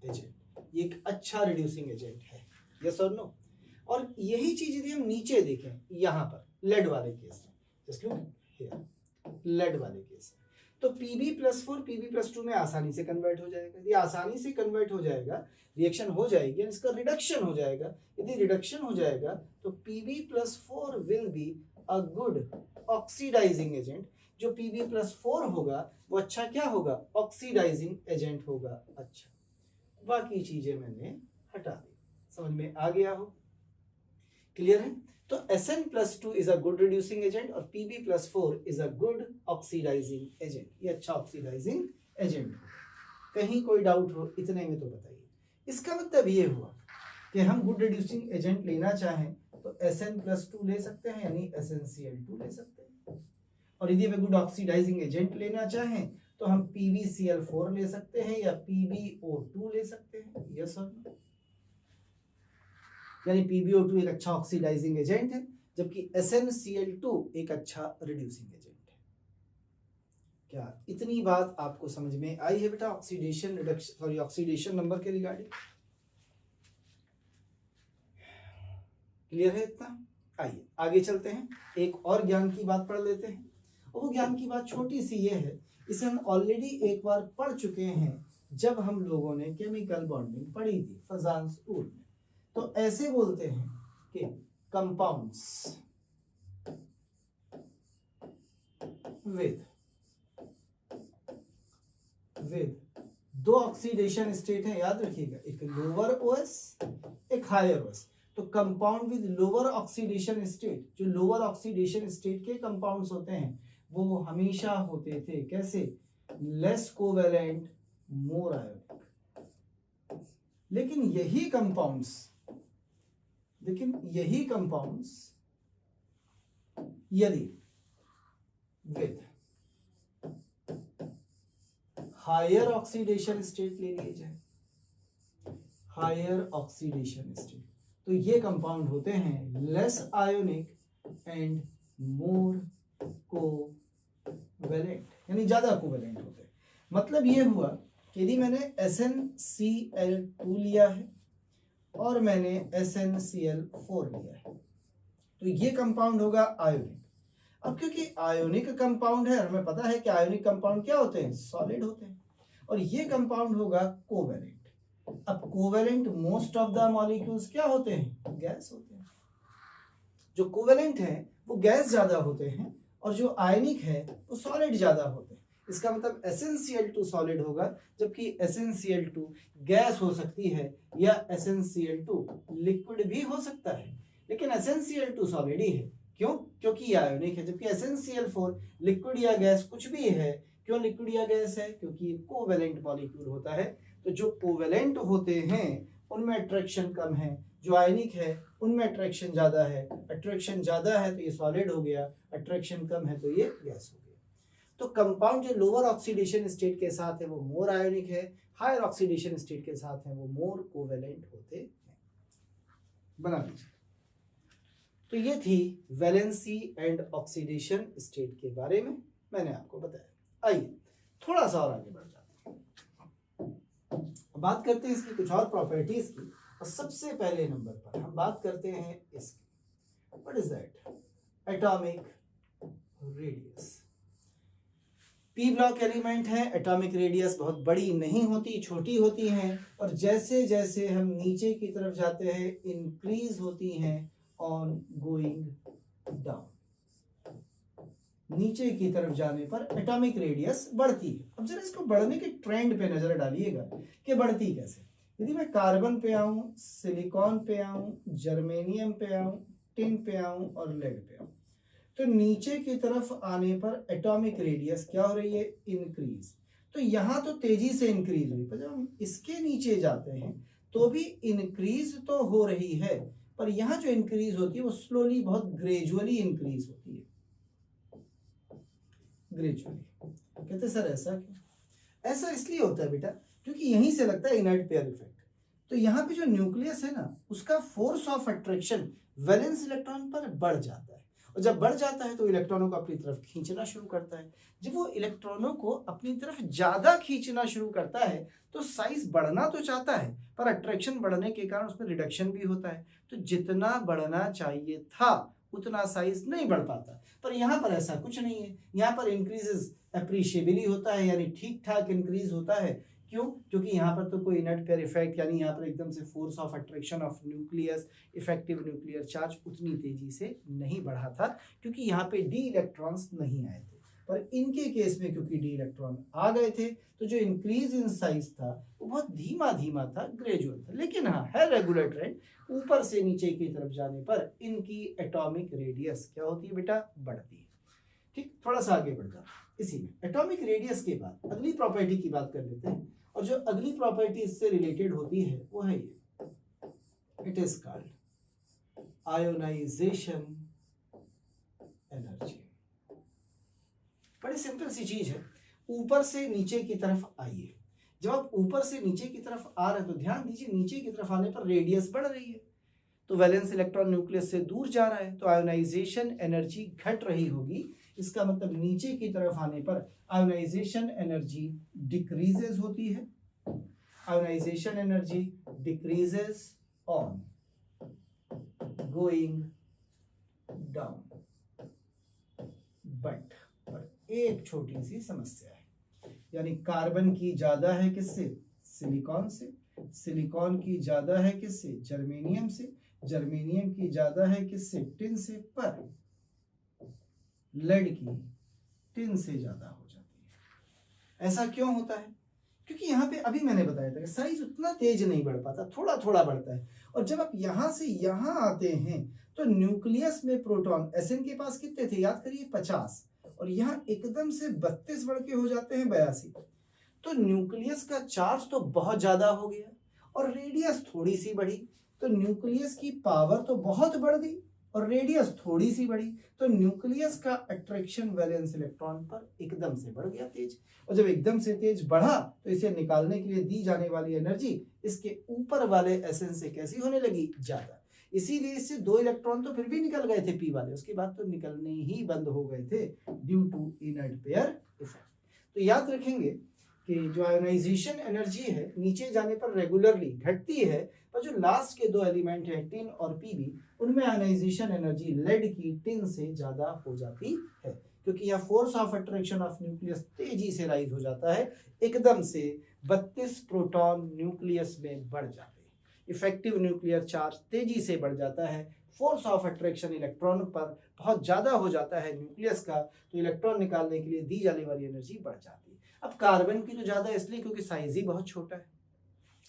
agent. ये एक अच्छा रिड्यूसिंग एजेंट है, यस और नो। और यही चीज यदि हम नीचे देखें यहाँ पर लेड वाले केस में, जस्ट लुक हियर, लेड वाले केस में, तो Pb+4 Pb+2 में आसानी से कन्वर्ट हो जाएगा। यदि आसानी से कन्वर्ट हो जाएगा, रिएक्शन हो जाएगी, इसका रिडक्शन हो जाएगा। यदि रिडक्शन हो जाएगा तो Pb+4 will be a good oxidizing agent. जो Pb+4 होगा वो अच्छा क्या होगा, ऑक्सीडाइजिंग एजेंट होगा। अच्छा, बाकी चीजें मैंने हटा दी, समझ में आ गया हो, क्लियर है। तो Sn+2 is a good reducing agent और Pb+4 is a good oxidizing agent. ये अच्छा ऑक्सीडाइजिंग एजेंट हो, कहीं कोई डाउट हो इतने में तो बताइए। इसका मतलब ये हुआ कि हम गुड रिड्यूसिंग एजेंट लेना चाहें तो Sn+2 ले सकते हैं, यानी SnCl2 ले सकते हैं। और यदि हमें गुड ऑक्सीडाइजिंग एजेंट लेना चाहें तो हम PbCl4 ले सकते हैं या PbO2 ले सकते हैं, यस और नो। यानी PbO2 एक अच्छा ऑक्सीडाइजिंग एजेंट है, जबकि SnCl2 एक अच्छा रिड्यूसिंग एजेंट है। क्या इतनी बात आपको समझ में आई है बेटा oxidation reduction, sorry oxidation number के रिगार्डिंग? क्लियर है इतना? आइए आगे चलते हैं, एक और ज्ञान की बात पढ़ लेते हैं। और वो ज्ञान की बात छोटी सी ये है, इसे हम ऑलरेडी एक बार पढ़ चुके हैं जब हम लोगों ने केमिकल बॉन्डिंग पढ़ी थी फजान्स रूल में। तो ऐसे बोलते हैं कि कंपाउंड्स विद दो ऑक्सीडेशन स्टेट है, याद रखिएगा, एक लोअर OS एक हायर OS। तो compound with lower oxidation state, जो लोअर ऑक्सीडेशन स्टेट के कंपाउंड्स होते हैं वो हमेशा होते थे कैसे, लेस कोवेलेंट मोर आयोनिक। लेकिन यही कंपाउंड्स यदि विद हायर ऑक्सीडेशन स्टेट ले लिए जाए, हायर ऑक्सीडेशन स्टेट, तो ये कंपाउंड होते हैं less ionic and more covalent, यानी ज्यादा कोवेलेंट होते हैं। मतलब ये हुआ कि यदि मैंने SnCl2 लिया है और मैंने SnCl4 लिया है तो ये कंपाउंड होगा आयोनिक। अब क्योंकि आयोनिक कंपाउंड है, हमें पता है कि आयोनिक कंपाउंड क्या होते हैं, सॉलिड होते हैं, और ये कंपाउंड होगा कोवेलेंट। अब covalent most of the molecules क्या होते हैं, गैस होते हैं। जो कोवेलेंट है वो गैस ज्यादा होते हैं और जो आयनिक है वो सॉलिड ज्यादा होते हैं। इसका मतलब SnCl2 सॉलिड होगा, जबकि SnCl2 गैस हो सकती है या SnCl2 लिक्विड भी हो सकता है, लेकिन SnCl2 सॉलिड ही है। क्यों? क्योंकि ये आयोनिक है, जबकि SnCl4 लिक्विड या गैस कुछ भी है। क्यों लिक्विड या गैस है? क्योंकि ये कोवेलेंट मॉलिक्यूल होता है। तो जो कोवेलेंट होते हैं उनमें अट्रैक्शन कम है, जो आयनिक है उनमें अट्रैक्शन ज्यादा है। अट्रैक्शन ज्यादा है तो ये सॉलिड हो गया, अट्रैक्शन कम है तो ये गैस हो गया। तो कंपाउंड जो लोअर ऑक्सीडेशन स्टेट के साथ है वो मोर आयोनिक है, हायर ऑक्सीडेशन स्टेट के साथ है वो मोर कोवेलेंट होते हैं। बना लीजिए। तो ये थी वैलेंसी एंड ऑक्सीडेशन स्टेट के बारे में मैंने आपको बताया। आइए थोड़ा सा और आगे बढ़ जाते हैं, बात करते हैं इसकी कुछ और प्रॉपर्टीज की। और सबसे पहले नंबर पर हम बात करते हैं इसकी, what is that, atomic radius. P block element है, एटॉमिक रेडियस बहुत बड़ी नहीं होती, छोटी होती हैं, और जैसे जैसे हम नीचे की तरफ जाते हैं इंक्रीज होती हैं ऑन गोइंग डाउन। नीचे की तरफ जाने पर एटॉमिक रेडियस बढ़ती है। अब जरा इसको बढ़ने के ट्रेंड पे नजर डालिएगा कि बढ़ती कैसे। यदि मैं कार्बन पे आऊं, सिलिकॉन पे आऊं, जर्मेनियम पे आऊं, टिन पे आऊं और लेड पे आऊं, तो नीचे की तरफ आने पर एटॉमिक रेडियस क्या हो रही है, इंक्रीज। तो यहां तो तेजी से इंक्रीज हुई, पर जब हम इसके नीचे जाते हैं तो भी इंक्रीज तो हो रही है, पर यहां जो इंक्रीज होती है वो स्लोली, बहुत ग्रेजुअली इंक्रीज होती है। ग्रेजुअली कहते सर ऐसा क्यों? ऐसा इसलिए होता है बेटा क्योंकि यहीं से लगता है इनर्ट पेयर इफेक्ट। तो यहाँ पे जो न्यूक्लियस है ना, उसका force of attraction valence electron पर बढ़ जाता है, और जब बढ़ जाता है तो इलेक्ट्रॉनों को अपनी तरफ खींचना शुरू करता है। जब वो इलेक्ट्रॉनों को अपनी तरफ ज्यादा खींचना शुरू करता है तो साइज बढ़ना तो चाहता है, पर अट्रैक्शन बढ़ने के कारण उसमें रिडक्शन भी होता है। तो जितना बढ़ना चाहिए था उतना साइज नहीं बढ़ पाता, पर यहाँ पर ऐसा कुछ नहीं है। यहाँ पर इंक्रीजेस अप्रिशिएबली होता है, यानी ठीक ठाक इंक्रीज होता है। क्यों? क्योंकि यहाँ पर तो कोई इनर्ट पेयर इफेक्ट, यानी यहाँ पर एकदम से force of attraction of nucleus, effective nuclear charge उतनी तेजी से नहीं बढ़ा था, क्योंकि यहाँ पे डी इलेक्ट्रॉन्स नहीं आए थे। पर इनके केस में क्योंकि डी इलेक्ट्रॉन आ गए थे तो जो इंक्रीज इन साइज था वो बहुत धीमा धीमा था, ग्रेजुअल था, लेकिन हाँ है रेगुलर ट्रेंड। ऊपर से नीचे की तरफ जाने पर इनकी एटॉमिक रेडियस क्या होती है बेटा? बढ़ती है। ठीक, थोड़ा सा आगे बढ़ जाओ। इसी में एटॉमिक रेडियस के बाद अगली प्रॉपर्टी की बात कर लेते हैं, और जो अगली प्रॉपर्टी इससे रिलेटेड होती है वो है ये, it is called ionisation energy. बड़ी सिंपल सी चीज है, ऊपर से नीचे की तरफ आइए। जब आप ऊपर से नीचे की तरफ आ रहे हैं तो ध्यान दीजिए नीचे की तरफ आने पर रेडियस बढ़ रही है, तो वैलेंस इलेक्ट्रॉन न्यूक्लियस से दूर जा रहा है, तो आयोनाइजेशन एनर्जी घट रही होगी। इसका मतलब नीचे की तरफ आने पर आयोनाइजेशन एनर्जी डिक्रीजेस होती है। Ionization energy decreases on going down, but एक छोटी सी समस्या है, यानी कार्बन की ज्यादा है किससे? सिलिकॉन से। सिलिकॉन की ज्यादा है किससे? जर्मेनियम से। जर्मेनियम की ज्यादा है किससे? टिन से। पर लेड की टिन से ज्यादा हो जाती है। ऐसा क्यों होता है? क्योंकि यहाँ पे अभी मैंने बताया था कि साइज उतना तेज नहीं बढ़ पाता, थोड़ा थोड़ा बढ़ता है। और जब आप यहां से यहां आते हैं तो न्यूक्लियस में प्रोटॉन Sn के पास कितने थे? याद करिए 50, और यहाँ एकदम से 32 बढ़ के हो जाते हैं 82। तो न्यूक्लियस का चार्ज तो बहुत ज्यादा हो गया और रेडियस थोड़ी सी बढ़ी, तो न्यूक्लियस की पावर तो बहुत बढ़ गई और रेडियस थोड़ी सी बढ़ी, तो न्यूक्लियस का अट्रैक्शन वैलेंस इलेक्ट्रॉन पर एकदम से बढ़ गया तेज। और जब एकदम से तेज बढ़ा तो इसे निकालने के लिए दी जाने वाली एनर्जी इसके ऊपर वाले Sn से कैसी होने लगी? ज्यादा। इसीलिए इससे 2 इलेक्ट्रॉन तो फिर भी निकल गए थे p वाले, उसके बाद तो निकलने ही बंद हो गए थे due to inert pair effect. तो याद रखेंगे कि जो आयोनाइजेशन एनर्जी है नीचे जाने पर रेगुलरली घटती है, पर जो लास्ट के 2 एलिमेंट है टिन और पीबी, उनमें आयोनाइजेशन एनर्जी लेड की टिन से ज्यादा हो जाती है, क्योंकि यह force of attraction of nucleus तेजी से राइज हो जाता है। एकदम से 32 प्रोटॉन न्यूक्लियस में बढ़ जाते हैं, इफेक्टिव न्यूक्लियर चार्ज तेजी से बढ़ जाता है, फोर्स ऑफ अट्रैक्शन इलेक्ट्रॉन पर बहुत ज्यादा हो जाता है न्यूक्लियस का, तो इलेक्ट्रॉन निकालने के लिए दी जाने वाली एनर्जी बढ़ जाती है। अब कार्बन की तो ज्यादा इसलिए क्योंकि साइज ही बहुत छोटा है।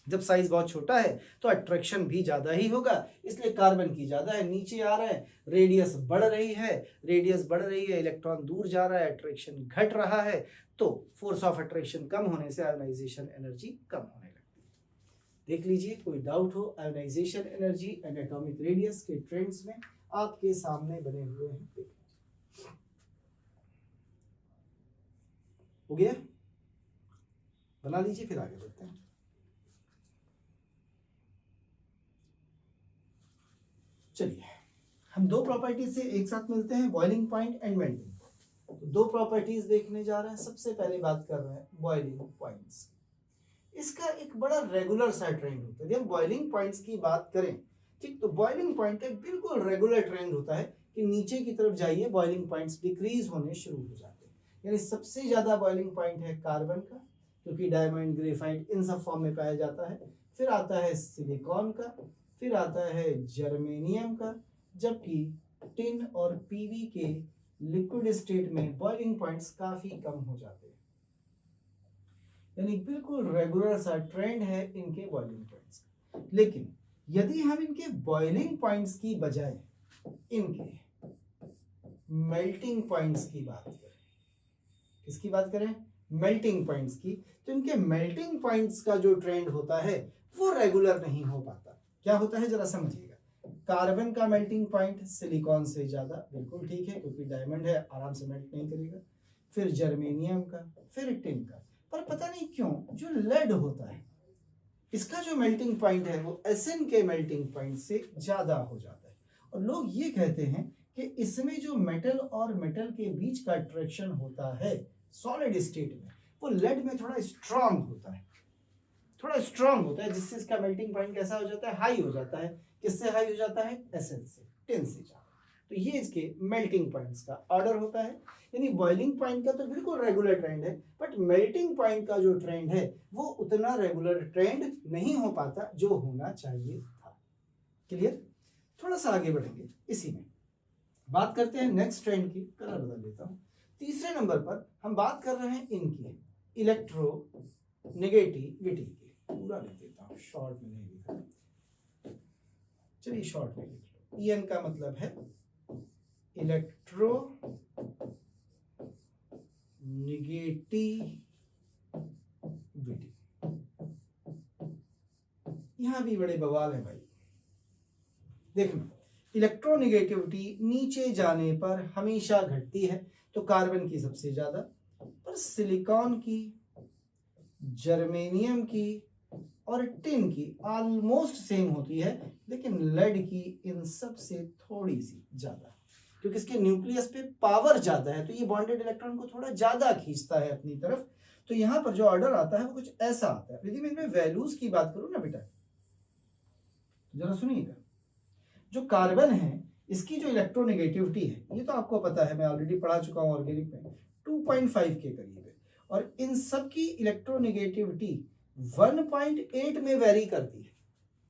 जब साइज बहुत छोटा है तो अट्रैक्शन भी ज्यादा ही होगा, इसलिए कार्बन की ज्यादा है। नीचे आ रहा है, रेडियस बढ़ रही है, रेडियस बढ़ रही है, इलेक्ट्रॉन दूर जा रहा है, अट्रैक्शन घट रहा है, तो फोर्स ऑफ अट्रैक्शन कम होने से आयोनाइजेशन एनर्जी कम होने लगती है। देख लीजिए, कोई डाउट हो ionization energy and atomic radius के ट्रेंड्स में आपके सामने बने हुए हैं। हो गया? बना लीजिए, फिर आगे बढ़ते हैं। चलिए, हम 2 प्रॉपर्टीज से एक साथ मिलते हैं, boiling point and melting point. तो 2 प्रॉपर्टीज देखने जा रहे हैं। सबसे पहले बात कर रहे हैं बॉइलिंग पॉइंट्स। इसका एक बड़ा रेगुलर सा ट्रेंड होता है। जब बॉइलिंग पॉइंट्स की बात करें, ठीक, तो बॉइलिंग पॉइंट का बिल्कुल रेगुलर ट्रेंड होता है कि नीचे की तरफ जाइए बॉइलिंग पॉइंट्स डिक्रीज होने शुरू हो जाते हैं। यानी सबसे ज्यादा बॉइलिंग पॉइंट है कार्बन का, क्योंकि डायमंड, ग्रेफाइट इन सब फॉर्म में पाया जाता है। फिर आता है सिलिकॉन का, फिर आता है जर्मेनियम का, जबकि टिन और पीवी के लिक्विड स्टेट में बॉइलिंग पॉइंट्स काफी कम हो जाते हैं। यानी बिल्कुल रेगुलर सा ट्रेंड है इनके बॉइलिंग पॉइंट्स। लेकिन यदि हम इनके बॉइलिंग पॉइंट्स की बजाय इनके मेल्टिंग पॉइंट्स की बात करें, किसकी बात करें? मेल्टिंग पॉइंट्स की, तो इनके मेल्टिंग पॉइंट्स का जो ट्रेंड होता है वो रेगुलर नहीं हो पाता। क्या होता है जरा समझिएगा। कार्बन का मेल्टिंग पॉइंट सिलिकॉन से ज्यादा, बिल्कुल ठीक है, क्योंकि डायमंड है, आराम से मेल्ट नहीं करेगा। फिर जर्मेनियम का, फिर टिन का। पर पता नहीं क्यों जो लेड होता है इसका जो मेल्टिंग पॉइंट है वो Sn के मेल्टिंग पॉइंट से ज्यादा हो जाता है। और लोग ये कहते हैं कि इसमें जो मेटल और मेटल के बीच का अट्रैक्शन होता है सॉलिड स्टेट में, वो लेड में थोड़ा स्ट्रांग होता है, थोड़ा स्ट्रांग होता है, जिससे इसका मेल्टिंग पॉइंट कैसा हो जाता है, हाई हो जाता है। किससे हाई हो जाता है, Sn से, 10 से ज्यादा। तो ये इसके मेल्टिंग पॉइंट्स का ऑर्डर होता है। यानी बॉइलिंग पॉइंट का तो बिल्कुल रेगुलर ट्रेंड है, बट मेल्टिंग पॉइंट का जो ट्रेंड है वो उतना रेगुलर ट्रेंड नहीं हो पाता जो होना चाहिए था। क्लियर? थोड़ा सा आगे बढ़ेंगे, इसी में बात करते हैं नेक्स्ट ट्रेंड की। कलर बदल लेता हूं। तीसरे नंबर पर हम बात कर रहे हैं इनकी, इलेक्ट्रोनेगेटिविटी की। पूरा लिख देता हूं, शॉर्ट में नहीं लिखा, चलिए शॉर्ट में लिख लो। EN का मतलब है इलेक्ट्रोनेगेटिविटी। यहां भी बड़े बवाल है भाई। देखना, इलेक्ट्रोनेगेटिविटी नीचे जाने पर हमेशा घटती है, तो कार्बन की सबसे ज्यादा, पर सिलिकॉन की, जर्मेनियम की और टिन की ऑलमोस्ट सेम होती है, लेकिन लेड की इन सब से थोड़ी सी ज्यादा, क्योंकि इसके न्यूक्लियस पे पावर ज्यादा है, तो ये बॉन्डेड इलेक्ट्रॉन को थोड़ा ज्यादा खींचता है अपनी तरफ। तो यहाँ पर जो ऑर्डर आता है वो कुछ ऐसा आता है। यदि मैं इनमें वैल्यूज की बात करूं ना बेटा, जरा सुनिएगा। जो कार्बन है इसकी जो इलेक्ट्रोनेगेटिविटी है, ये तो आपको पता है, मैं ऑलरेडी पढ़ा चुका हूँ ऑर्गेनिक में, 2.5 के करीब है। और इन सब की इलेक्ट्रोनेगेटिविटी 1.8 में वेरी करती है,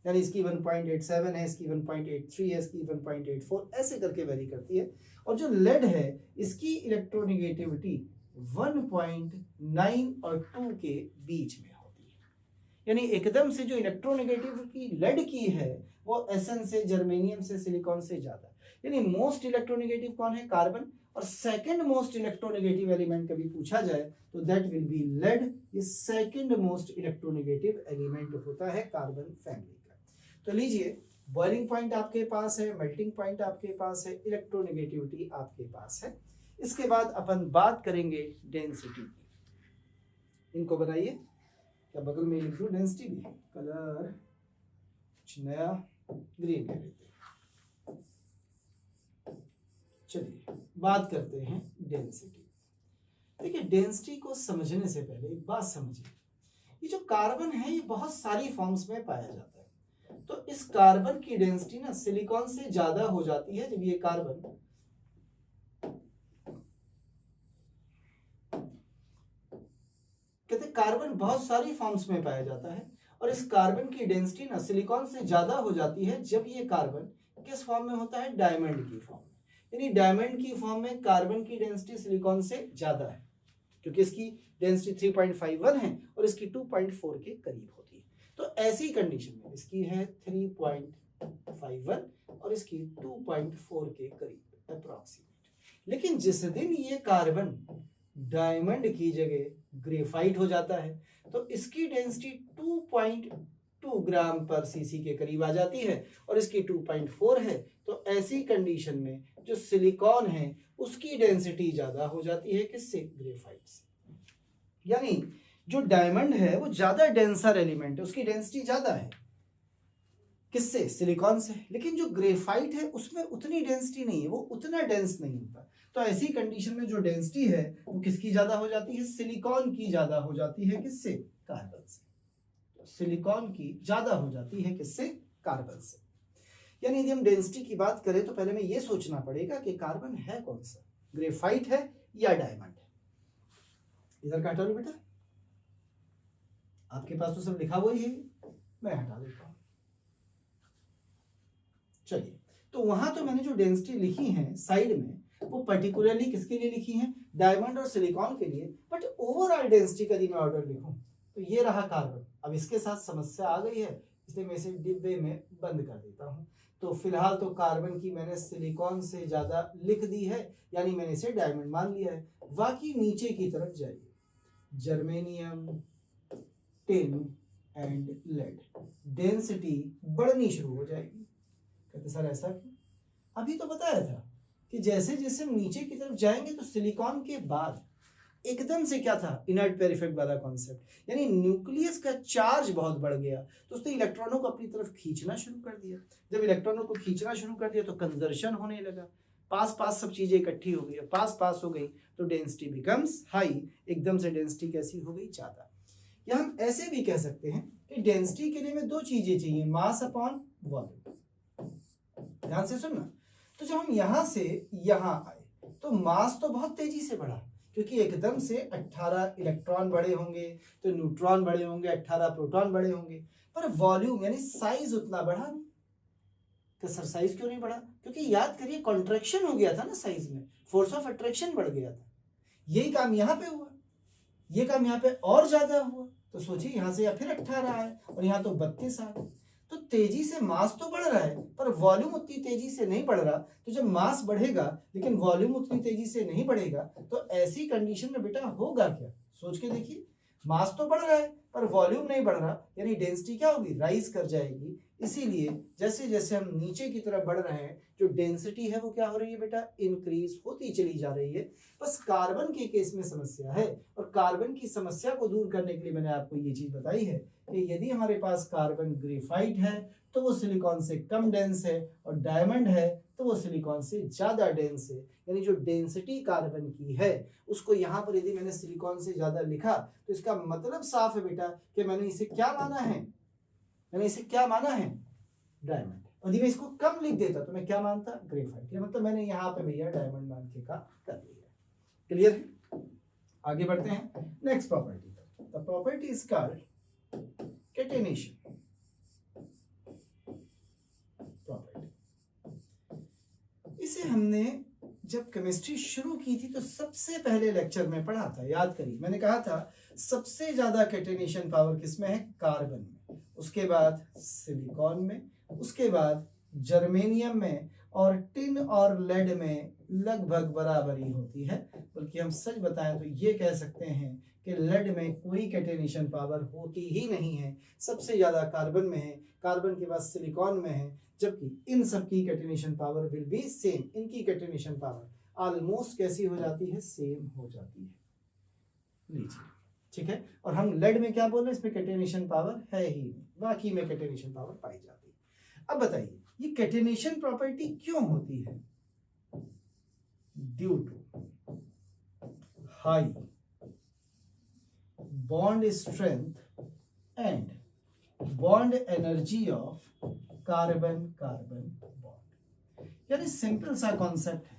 यानी इसकी 1.87 है, इसकी 1.83 है, इसकी 1.84, ऐसे करके वेरी करती है। और जो लेड है इसकी इलेक्ट्रोनेगेटिविटी 1.9 और 2 के बीच में होती है। यानी एकदम से जो इलेक्ट्रोनेगेटिविटी लेड की है वो Sn से, जर्मेनियम से, सिलिकॉन से ज्यादा। यानी मोस्ट इलेक्ट्रोनेगेटिव कौन है, कार्बन। और सेकंड मोस्ट इलेक्ट्रोनेगेटिव एलिमेंट कभी पूछा जाए तो दैट विल बी लेड। ये सेकंड मोस्ट इलेक्ट्रोनेगेटिव एलिमेंट होता है कार्बन फैमिली का। तो लीजिए, बॉइलिंग पॉइंट आपके पास है, मेल्टिंग पॉइंट आपके पास है, इलेक्ट्रोनेगेटिविटी आपके पास है। इसके बाद अपन बात करेंगे डेंसिटी की। इनको बनाइए, क्या बगल में लिख दूं डेंसिटी भी, कलर कुछ नया ग्रीन ले लेते हैं। चलिए बात करते हैं डेंसिटी। देखिए, डेंसिटी को समझने से पहले एक बात समझिए, ये जो कार्बन है ये बहुत सारी फॉर्म्स में पाया जाता है। तो इस कार्बन की डेंसिटी ना सिलिकॉन से ज्यादा हो जाती है जब ये कार्बन कहते कार्बन बहुत सारी फॉर्म्स में पाया जाता है, और इस कार्बन की डेंसिटी ना सिलिकॉन से ज्यादा हो जाती है जब ये कार्बन किस फॉर्म में होता है, डायमंड की फॉर्म में। यानी डायमंड की फॉर्म में कार्बन की डेंसिटी सिलिकॉन से ज्यादा है, क्योंकि इसकी डेंसिटी 3.51 है और इसकी 2.4 के करीब होती है। तो ऐसी कंडीशन में इसकी है 3.51 और इसकी 2.4 के करीब अप्रोक्सीमेट। लेकिन जिस दिन ये कार्बन डायमंड की जगह ग्रेफाइट हो जाता है तो इसकी डेंसिटी 2.2 ग्राम पर सीसी के करीब आ जाती है और इसकी 2.4 है। तो ऐसी कंडीशन में जो सिलिकॉन है उसकी डेंसिटी ज्यादा हो जाती है, किससे, ग्रेफाइट से। यानी जो डायमंड है वो ज्यादा डेंसर एलिमेंट है, उसकी डेंसिटी ज्यादा है, किससे, सिलिकॉन से। लेकिन जो ग्रेफाइट है उसमें उतनी डेंसिटी नहीं है, वो उतना डेंस नहीं होता। तो ऐसी कंडीशन में जो डेंसिटी है वो किसकी ज्यादा हो जाती है, सिलिकॉन की ज्यादा हो जाती है, किससे, कार्बन से। तो सिलिकॉन की ज्यादा हो जाती है, किससे, कार्बन से। यानी यदि हम डेंसिटी की बात करें तो पहले में ये सोचना पड़ेगा कि कार्बन है कौन सा, ग्रेफाइट है या डायमंड है। इधर का हटा लो बेटा, आपके पास तो सब लिखा हुआ ही है, मैं हटा देता हूं। चलिए, तो वहां तो मैंने जो डेंसिटी लिखी है साइड में वो पर्टिकुलरली किसके लिए लिखी है, डायमंड और सिलिकॉन के लिए। बट ओवरऑल डेंसिटी का यदि मैं ऑर्डर लिखूं तो ये रहा कार्बन। अब इसके साथ समस्या आ गई है, इसलिए मैं इसे डिब्बे में बंद कर देता हूं। तो फिलहाल तो कार्बन की मैंने सिलिकॉन से ज्यादा लिख दी है, यानी मैंने इसे डायमंड मान लिया है। बाकी नीचे की तरफ जाइए, germanium, tin and lead, density बढ़नी शुरू हो जाएगी। कहते सर ऐसा क्यों, अभी तो बताया था कि जैसे जैसे हम नीचे की तरफ जाएंगे तो सिलिकॉन के बाद एकदम से क्या था, इनर्ट पेयर इफेक्ट वाला कॉन्सेप्ट, यानी न्यूक्लियस का चार्ज बहुत बढ़ गया तो उसने इलेक्ट्रॉनों को अपनी तरफ खींचना शुरू कर दिया। जब इलेक्ट्रॉनों को खींचना शुरू कर दिया तो कंजर्शन होने लगा, पास पास सब चीजें इकट्ठी हो गई, पास पास हो गई तो डेंसिटी बिकम्स हाई, एकदम से डेंसिटी कैसी हो गई, ज्यादा। या हम ऐसे भी कह सकते हैं कि डेंसिटी के लिए हमें दो चीजें चाहिए, मास अपॉन वॉल्यूम। ध्यान से सुनना, तो जब हम यहां से यहां आए तो मास तो बहुत तेजी से बढ़ा, क्योंकि एकदम से 18 इलेक्ट्रॉन बड़े होंगे तो न्यूट्रॉन बड़े होंगे, 18 प्रोटॉन बड़े होंगे, पर वॉल्यूम यानी साइज उतना बढ़ा नहीं। तो सर साइज क्यों नहीं बढ़ा? क्योंकि याद करिए कॉन्ट्रैक्शन हो गया था ना साइज में, फोर्स ऑफ अट्रैक्शन बढ़ गया था। यही काम यहाँ पे हुआ, ये काम यहाँ पे और ज्यादा हुआ, तो सोचिए यहाँ से या फिर 18 आए और यहाँ तो 32 आ गए। तो तेजी से मास तो बढ़ रहा है पर वॉल्यूम उतनी तेजी से नहीं बढ़ रहा। तो जब मास बढ़ेगा लेकिन वॉल्यूम उतनी तेजी से नहीं बढ़ेगा तो ऐसी कंडीशन में बेटा होगा क्या? सोच के देखिए, मास तो बढ़ रहा है पर वॉल्यूम नहीं बढ़ रहा, यानी डेंसिटी क्या होगी, राइज कर जाएगी। इसीलिए जैसे जैसे हम नीचे की तरफ बढ़ रहे हैं जो डेंसिटी है वो क्या हो रही है बेटा, इंक्रीज होती चली जा रही है। बस कार्बन के केस में समस्या है, और कार्बन की समस्या को दूर करने के लिए मैंने आपको ये चीज बताई है कि यदि हमारे पास कार्बन ग्रेफाइट है तो वो सिलिकॉन से कम डेंस है, और डायमंड है तो वो सिलिकॉन से ज्यादा डेंस है। यानी जो डेंसिटी कार्बन की है उसको यहाँ पर यदि मैंने सिलिकॉन से ज्यादा लिखा तो इसका मतलब साफ है बेटा कि मैंने इसे क्या माना है, मैंने इसे क्या माना है, डायमंड। और यदि मैं इसको कम लिख देता तो मैं क्या मानता, ग्रेफाइट। मतलब मैंने यहाँ पे भैया डायमंड मान के का कर लिया। क्लियर है? आगे बढ़ते हैं नेक्स्ट प्रॉपर्टी पर। The property is called catenation property. इसे हमने जब केमिस्ट्री शुरू की थी तो सबसे पहले लेक्चर में पढ़ा था, याद करिए। मैंने कहा था सबसे ज्यादा कैटेनेशन पावर किसमें है, कार्बन में, उसके बाद सिलिकॉन में, उसके बाद जर्मेनियम में, और टिन और लेड में लगभग बराबरी होती है। बल्कि हम सच बताएं तो ये कह सकते हैं कि लेड में कोई कैटेनेशन पावर होती ही नहीं है, सबसे ज्यादा कार्बन में है, कार्बन के बाद सिलिकॉन में है, जबकि इन सब की catenation power will be same. इनकी कैटेनेशन पावर ऑलमोस्ट कैसी हो जाती है, सेम हो जाती है। लीजिए, ठीक है। और हम लेड में क्या बोल रहे हैं, इसमें कैटेनेशन पावर है ही नहीं, बाकी में कैटेनेशन पावर पाई जाती है। अब बताइए ये कैटेनेशन प्रॉपर्टी क्यों होती है? Due to high bond strength and bond energy of carbon carbon bond. यानी सिंपल सा कॉन्सेप्ट है,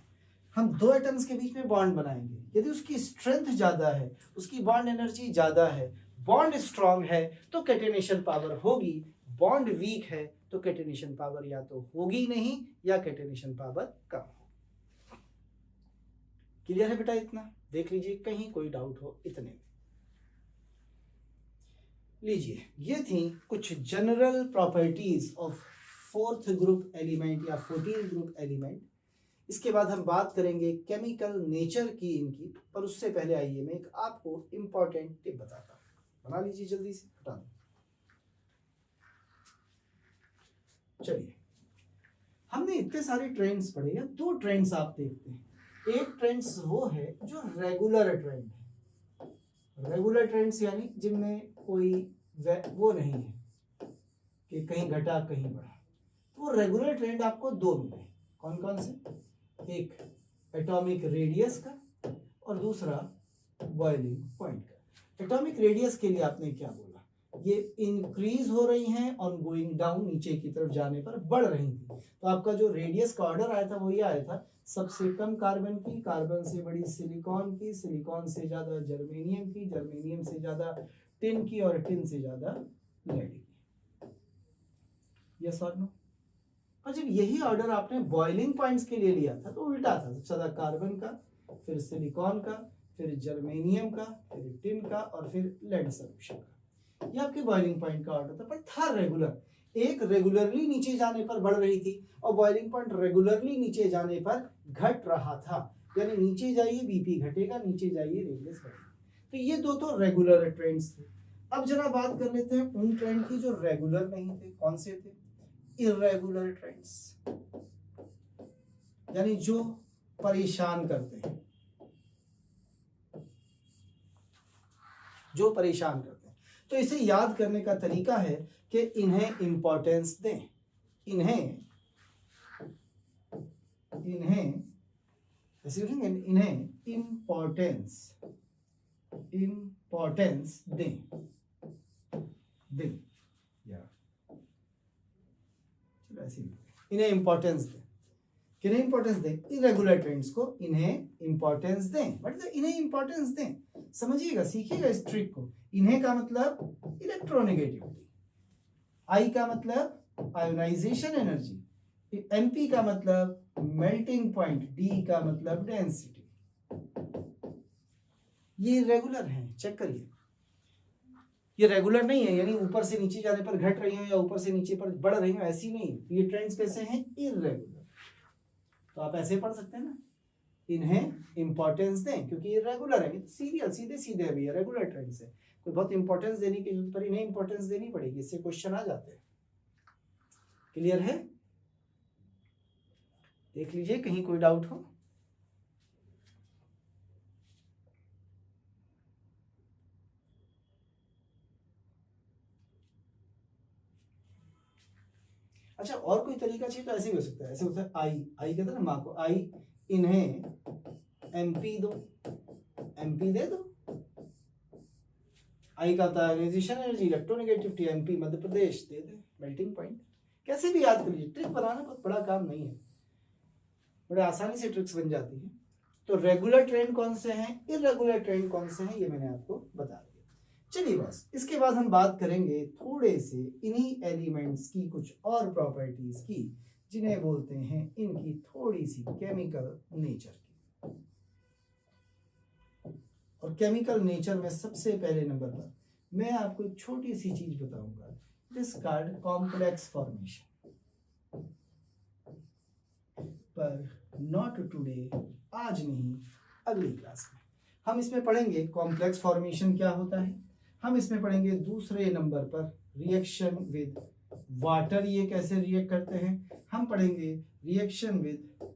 हम दो एटम्स के बीच में बॉन्ड बनाएंगे, यदि उसकी स्ट्रेंथ ज्यादा है, उसकी बॉन्ड एनर्जी ज्यादा है, बॉन्ड स्ट्रांग है तो कैटेनेशन पावर होगी, बॉन्ड वीक है तो कैटेनेशन पावर या तो होगी नहीं या कैटेनेशन पावर कम होगी। क्लियर है बेटा? इतना देख लीजिए, कहीं कोई डाउट हो इतने में। लीजिए, ये थी कुछ general properties of fourth group element या 14 ग्रुप एलिमेंट। इसके बाद हम बात करेंगे केमिकल नेचर की इनकी, पर उससे पहले आइए मैं एक आपको इंपॉर्टेंट टिप बताता हूं। बना लीजिए जल्दी से, हटा दो। चलिए, हमने इतने सारे ट्रेंड्स पढ़े हैं, दो ट्रेंड्स आप देखते हैं। एक ट्रेंड्स वो है जो रेगुलर ट्रेंड है। रेगुलर ट्रेंड्स यानी जिनमें कोई वो नहीं है कि कहीं घटा कहीं बढ़ा। तो वो रेगुलर ट्रेंड आपको दो मिले। कौन कौन से? एक एटॉमिक रेडियस का और दूसरा बॉइलिंग पॉइंट का। एटॉमिक रेडियस के लिए आपने क्या बोला, ये इंक्रीज हो रही हैं और गोइंग डाउन, नीचे की तरफ जाने पर बढ़ रही थी। तो आपका जो रेडियस का ऑर्डर आया था वो ये आया था, सबसे कम कार्बन की, कार्बन से बड़ी सिलिकॉन की, सिलिकॉन से ज्यादा जर्मेनियम की, जर्मेनियम से ज्यादा टिन की, और टिन से ज्यादा लेड की। यस और नो? और जब यही ऑर्डर आपने बॉइलिंग पॉइंट्स के लिए लिया था तो उल्टा था, सबसे ज्यादा कार्बन का, फिर सिलिकॉन का, फिर जर्मेनियम का, फिर टिन का, और फिर लेड सॉल्यूशन का। ये आपके बॉइलिंग पॉइंट का ऑर्डर था, पर था रेगुलर। एक रेगुलरली नीचे जाने पर बढ़ रही थी और बॉइलिंग पॉइंट रेगुलरली नीचे जाने पर घट रहा था। यानी नीचे जाइए बीपी घटेगा, नीचे जाइए रेडियस बढ़ेगा। तो ये दो तो रेगुलर ट्रेंड्स थे। अब जरा बात कर लेते हैं उन ट्रेंड की जो रेगुलर नहीं थे। कौन से थे? इर्रेगुलर ट्रेंड्स, यानी जो परेशान करते हैं। जो परेशान करते हैं। तो इसे याद करने का तरीका है कि इन्हें इंपॉर्टेंस दें, इन्हें ऐसे लिखेंगे, इन्हें इंपॉर्टेंस दें या चलो ऐसे इन्हें इंपॉर्टेंस दें। किन्हें इंपॉर्टेंस दें? इरेगुलर ट्रेंड्स को इन्हें इंपॉर्टेंस दें। मतलब इन्हें इंपॉर्टेंस दें, समझिएगा, सीखिएगा इस ट्रिक को। इन्हें का मतलब इलेक्ट्रोनेगेटिविटी, आई का मतलब आयोनाइजेशन एनर्जी, एमपी का मतलब मेल्टिंग पॉइंट, डी का मतलब डेंसिटी। ये रेगुलर हैं, चेक करिए, ये रेगुलर नहीं है, यानी ऊपर से नीचे जाने पर घट रही हो या ऊपर से नीचे पर बढ़ रही हो, ऐसी नहीं। ये ट्रेंड्स कैसे हैं? इरेगुलर। तो आप ऐसे पढ़ सकते हैं ना, इन्हें इंपॉर्टेंस दें क्योंकि ये रेगुलर है, सीरियल सीधे सीधे है भैया, रेगुलर ट्रेंड्स है, कोई बहुत इंपॉर्टेंस देने की जरूरत पर इन्हें इंपॉर्टेंस देनी पड़ेगी, इससे क्वेश्चन आ जाते हैं। क्लियर है? देख लीजिए कहीं कोई डाउट हो। अच्छा, और कोई तरीका चाहिए तो ऐसे भी हो सकता है, ऐसे होता है आई कहते हैं ना माँ को, आई इन्हें एमपी दो, एमपी दे दो। आई का था ionisation energy, electronegativity, MP Madhya Pradesh दे दे, मेल्टिंग पॉइंट। कैसे भी याद कर लीजिए, ट्रिक बनाना बहुत बड़ा काम नहीं है, बड़े आसानी से ट्रिक्स बन जाती है। तो रेगुलर ट्रेंड कौन से हैं, इरेगुलर ट्रेंड कौन से हैं, ये मैंने आपको बता दिया। चलिए बस इसके बाद हम बात करेंगे थोड़े से इन्हीं एलिमेंट्स की कुछ और प्रॉपर्टीज की, जिन्हें बोलते हैं इनकी थोड़ी सी केमिकल नेचर की। और केमिकल नेचर में सबसे पहले नंबर पर मैं आपको एक छोटी सी चीज बताऊंगा, डिस्कार्ड कॉम्प्लेक्स फॉर्मेशन, पर नॉट टुडे, आज नहीं, अगली क्लास में हम इसमें पढ़ेंगे कॉम्प्लेक्स फॉर्मेशन क्या होता है। हम इसमें पढ़ेंगे दूसरे नंबर पर रिएक्शन विद वाटर, ये कैसे रिएक्ट करते हैं। हम पढ़ेंगे रिएक्शन विद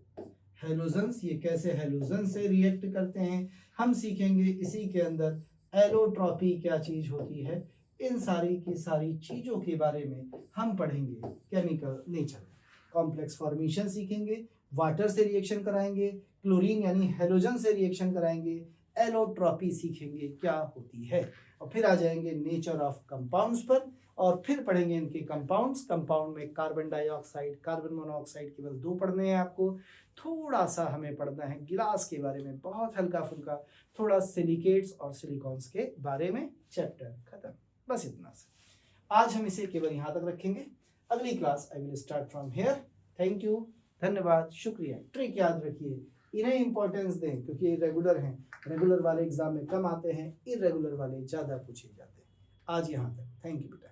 हेलोजन्स, ये कैसे हेलोजन से रिएक्ट करते हैं। हम सीखेंगे इसी के अंदर एलोट्रॉपी क्या चीज होती है। इन सारी की सारी चीजों के बारे में हम पढ़ेंगे केमिकल नेचर। कॉम्प्लेक्स फॉर्मेशन सीखेंगे, वाटर से रिएक्शन कराएंगे, क्लोरीन यानी हेलोजन से रिएक्शन कराएंगे, एलोट्रॉपी सीखेंगे क्या होती है, और फिर आ जाएंगे नेचर ऑफ कंपाउंड्स पर, और फिर पढ़ेंगे इनके कंपाउंड्स। कंपाउंड में कार्बन डाइऑक्साइड, कार्बन मोनोऑक्साइड केवल 2 पढ़ने हैं आपको। थोड़ा सा हमें पढ़ना है गिलास के बारे में, बहुत हल्का फुल्का, थोड़ा सिलिकेट्स और सिलिकॉन्स के बारे में, चैप्टर खत्म। बस इतना सा आज हम इसे केवल यहाँ तक रखेंगे। अगली class I will start from here. Thank you, धन्यवाद, शुक्रिया। ट्रिक याद रखिए, इन्हें इंपॉर्टेंस दें क्योंकि ये रेगुलर हैं, रेगुलर वाले एग्जाम में कम आते हैं, इरेगुलर वाले ज़्यादा पूछे जाते हैं। आज यहाँ तक, थैंक यू बेटा।